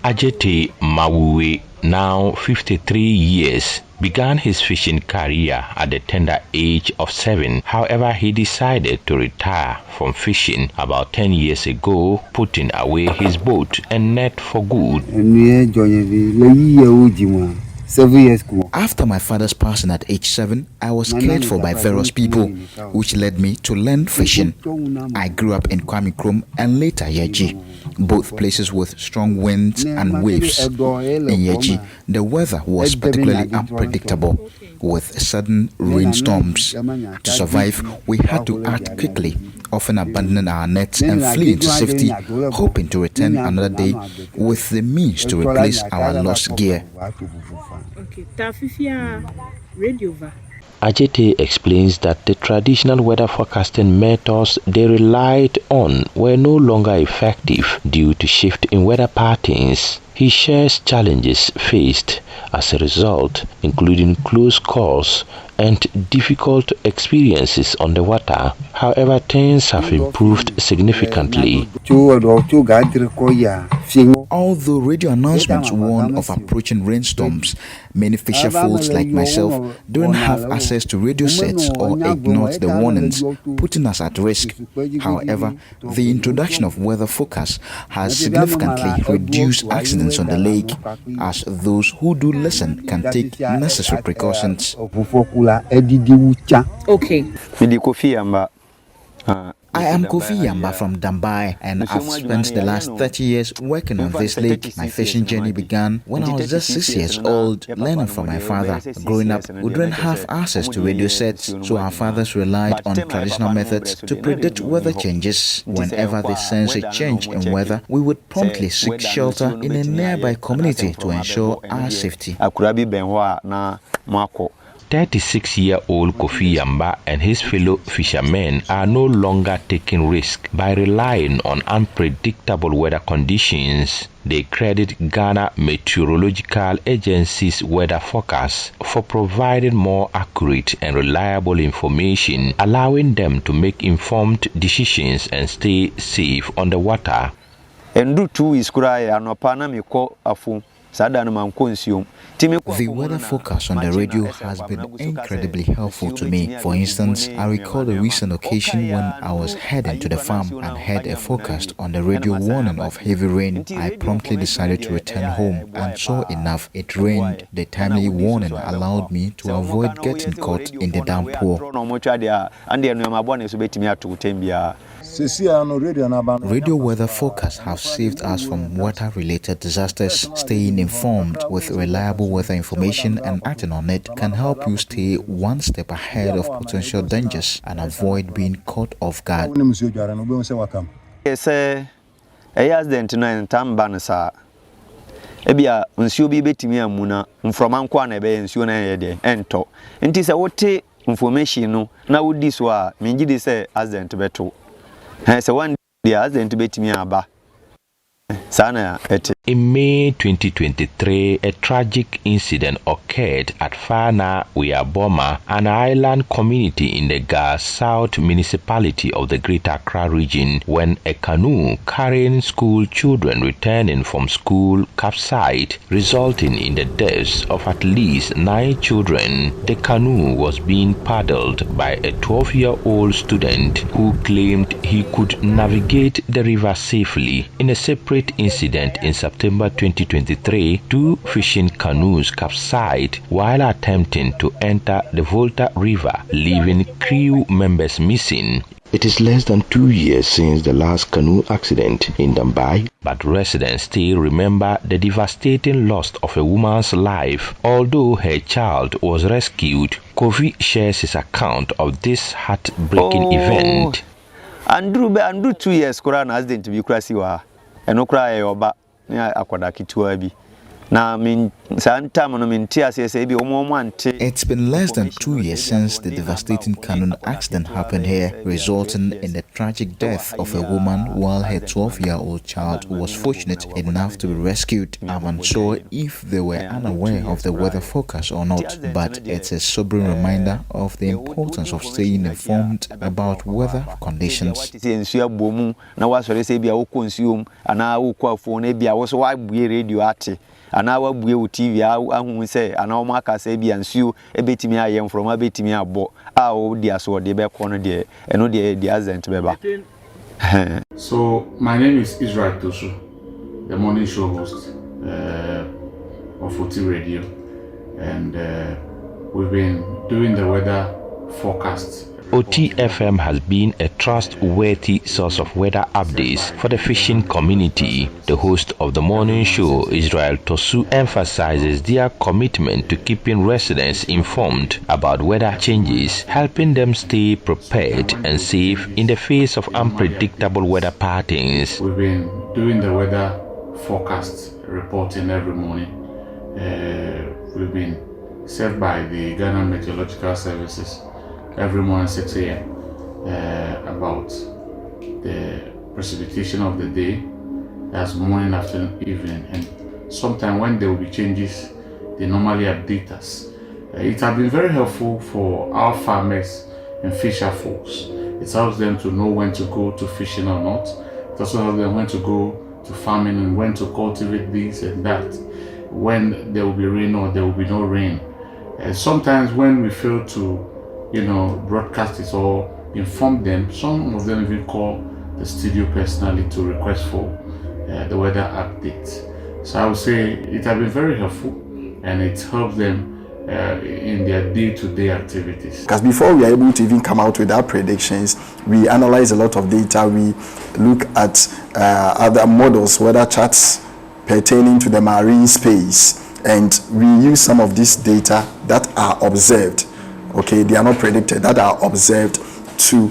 Ajete Mawuwe, now 53 years, began his fishing career at the tender age of 7. However, he decided to retire from fishing about 10 years ago, putting away his boat and net for good. 7 years. After my father's passing at age 7, I was cared for by various people, which led me to learn fishing. I grew up in Kwame Krom and later Yeji, both places with strong winds and waves. In Yeji, the weather was particularly unpredictable, with sudden rainstorms. To survive, we had to act quickly, often abandoning our nets and flee into safety, hoping to return another day with the means to replace our lost gear. Ajete explains that the traditional weather forecasting methods they relied on were no longer effective due to shift in weather patterns. He shares challenges faced as a result, including close calls and difficult experiences on the water. However, things have improved significantly. Although radio announcements warn of approaching rainstorms, many fisher folks like myself don't have access to radio sets or ignored the warnings, putting us at risk. However, the introduction of weather forecast has significantly reduced accidents on the lake, as those who do listen can take necessary precautions. Okay. I am Kofi Yamba from Dambai, and I've spent the last 30 years working on this lake. My fishing journey began when I was just 6 years old, learning from my father. Growing up, we didn't have access to radio sets, so our fathers relied on traditional methods to predict weather changes. Whenever they sense a change in weather, we would promptly seek shelter in a nearby community to ensure our safety. 36-year-old Kofi Yamba and his fellow fishermen are no longer taking risks by relying on unpredictable weather conditions. They credit Ghana Meteorological Agency's weather forecast for providing more accurate and reliable information, allowing them to make informed decisions and stay safe on the water. The weather forecast on the radio has been incredibly helpful to me. For instance, I recall a recent occasion when I was heading to the farm and heard a forecast on the radio warning of heavy rain. I promptly decided to return home, and sure enough, it rained. The timely warning allowed me to avoid getting caught in the downpour. Radio weather forecasts have saved us from water-related disasters. Staying informed with reliable weather information and acting on it can help you stay one step ahead of potential dangers and avoid being caught off guard. Ebia nsuo bi betimi amuna mfroma nkwa na ebe nsuo na yede ento nti se wote information no na wodi so a mengi di se accident beto se one the accident betimi aba sana ete. In May 2023, a tragic incident occurred at Fana Wiaboma, an island community in the Ga South municipality of the Greater Accra region, when a canoe carrying school children returning from school capsized, resulting in the deaths of at least 9 children. The canoe was being paddled by a 12-year-old student who claimed he could navigate the river safely. In a separate incident in September 2023, 2 fishing canoes capsized while attempting to enter the Volta River, leaving crew members missing. It is less than 2 years since the last canoe accident in Dambai, but residents still remember the devastating loss of a woman's life. Although her child was rescued, Kofi shares his account of this heartbreaking event. Andrew 2 years Quran accident to be crasiwa. Eno kra e oba ni akwada kituwa bi It's been less than 2 years since the devastating canoe accident happened here, resulting in the tragic death of a woman while her 12-year-old child was fortunate enough to be rescued. I'm unsure if they were unaware of the weather forecast or not, but it's a sobering reminder of the importance of staying informed about weather conditions. And our TV, I say, and our markers, and Sue, a bit me I am from a bit me about our dear so the back corner there, and no dear Azent Beba. So, my name is Israel Tosu, the morning show host on 40 Radio, and we've been doing the weather forecast. OTFM has been a trustworthy source of weather updates for the fishing community. The host of the morning show, Israel Tosu, emphasizes their commitment to keeping residents informed about weather changes, helping them stay prepared and safe in the face of unpredictable weather patterns. We've been doing the weather forecast reporting every morning. We've been served by the Ghanaian Meteorological Services every morning 6 a.m. About the precipitation of the day, that's morning, afternoon, evening, and sometimes when there will be changes, they normally update us. It has been very helpful for our farmers and fisher folks. It helps them to know when to go to fishing or not. It also helps them when to go to farming and when to cultivate this and that, when there will be rain or there will be no rain. And sometimes when we fail to broadcast it or inform them, some of them even call the studio personally to request for the weather update. So I would say it has been very helpful and it helps them in their day-to-day activities. Because before we are able to even come out with our predictions, we analyze a lot of data. We look at other models, weather charts pertaining to the marine space, and we use some of this data that are observed. Okay, they are not predicted, that are observed to,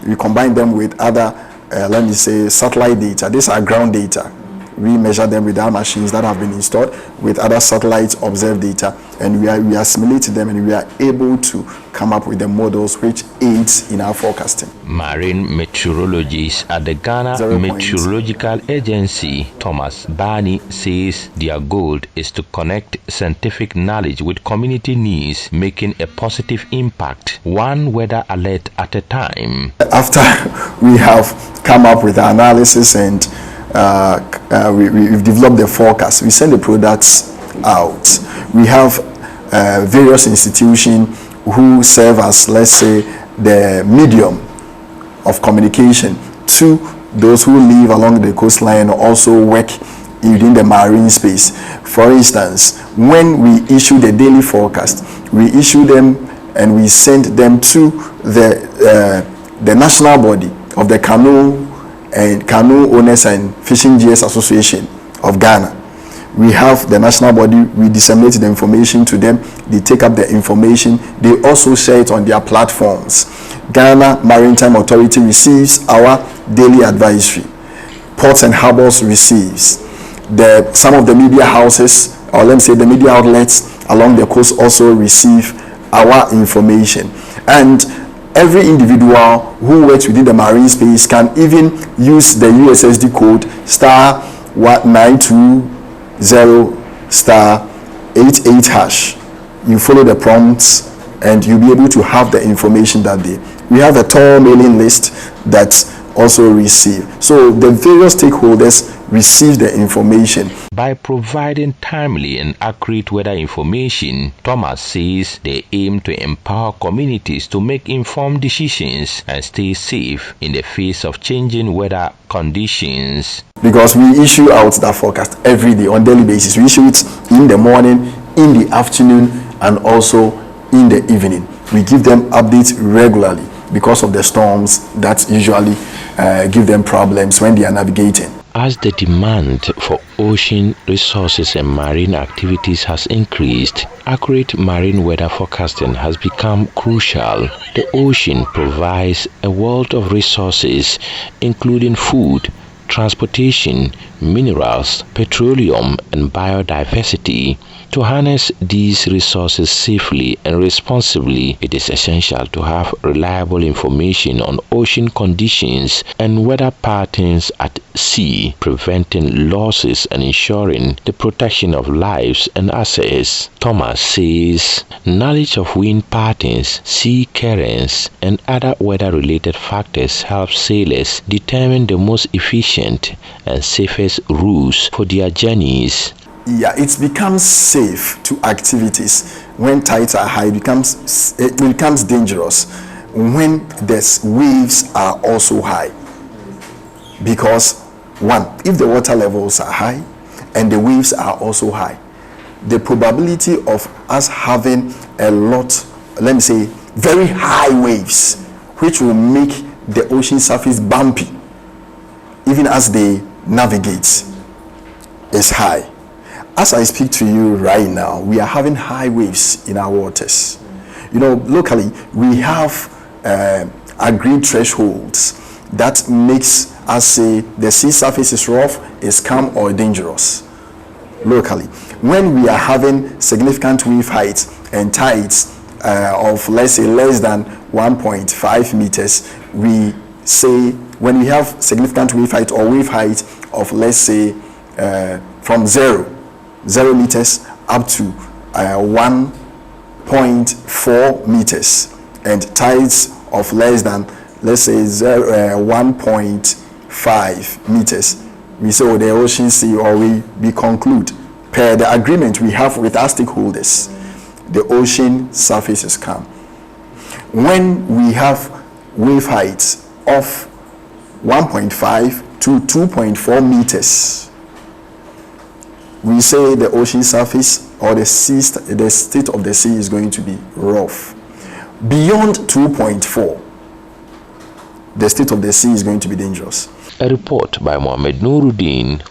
we combine them with other, let me say, satellite data. These are ground data. We measure them with our machines that have been installed with other satellites observed data, and we assimilate them and we are able to come up with the models which aids in our forecasting. Marine meteorologist at the Ghana Meteorological Agency, Thomas Bani, says their goal is to connect scientific knowledge with community needs, making a positive impact, one weather alert at a time. After we have come up with the analysis and we've developed the forecast, we send the products out. We have various institutions who serve as, let's say, the medium of communication to those who live along the coastline or also work within the marine space. For instance, when we issue the daily forecast, we issue them and we send them to the national body of the Canoe Owners and Fishing GS Association of Ghana. We have the national body, we disseminate the information to them, they take up the information, they also share it on their platforms. Ghana Maritime Authority receives our daily advisory. Ports and Harbors receives. Some of the media houses, or let me say the media outlets along the coast also receive our information. And every individual who works within the marine space can even use the USSD code *920*88#. You follow the prompts and you'll be able to have the information that day. We have a tall mailing list that also receive. So the various stakeholders receive the information. By providing timely and accurate weather information, Thomas says they aim to empower communities to make informed decisions and stay safe in the face of changing weather conditions. Because we issue out that forecast every day on daily basis. We issue it in the morning, in the afternoon, and also in the evening. We give them updates regularly because of the storms that usually give them problems when they are navigating. As the demand for ocean resources and marine activities has increased, accurate marine weather forecasting has become crucial. The ocean provides a wealth of resources, including food, transportation, minerals, petroleum, and biodiversity. To harness these resources safely and responsibly, it is essential to have reliable information on ocean conditions and weather patterns at sea, preventing losses and ensuring the protection of lives and assets. Thomas says, knowledge of wind patterns, sea currents, and other weather-related factors help sailors determine the most efficient and safest routes for their journeys. Yeah, it becomes safe to activities when tides are high. It becomes dangerous when the waves are also high. Because one, if the water levels are high and the waves are also high, the probability of us having a lot, let me say, very high waves, which will make the ocean surface bumpy, even as they navigate, is high. As I speak to you right now, we are having high waves in our waters. You know, locally, we have agreed thresholds that makes us say the sea surface is rough, is calm, or dangerous. Locally, when we are having significant wave heights and tides of, let's say, less than 1.5 meters, we say when we have significant wave height or wave height of, let's say, from 0 meters up to 1.4 meters, and tides of less than, let's say, 1.5 meters, we say, the ocean sea, or we conclude per the agreement we have with our stakeholders, the ocean surface is calm. When we have wave heights of 1.5 to 2.4 meters, we say the ocean surface or the state of the sea is going to be rough. Beyond 2.4, the state of the sea is going to be dangerous. A report by Mohammed Nurudeen.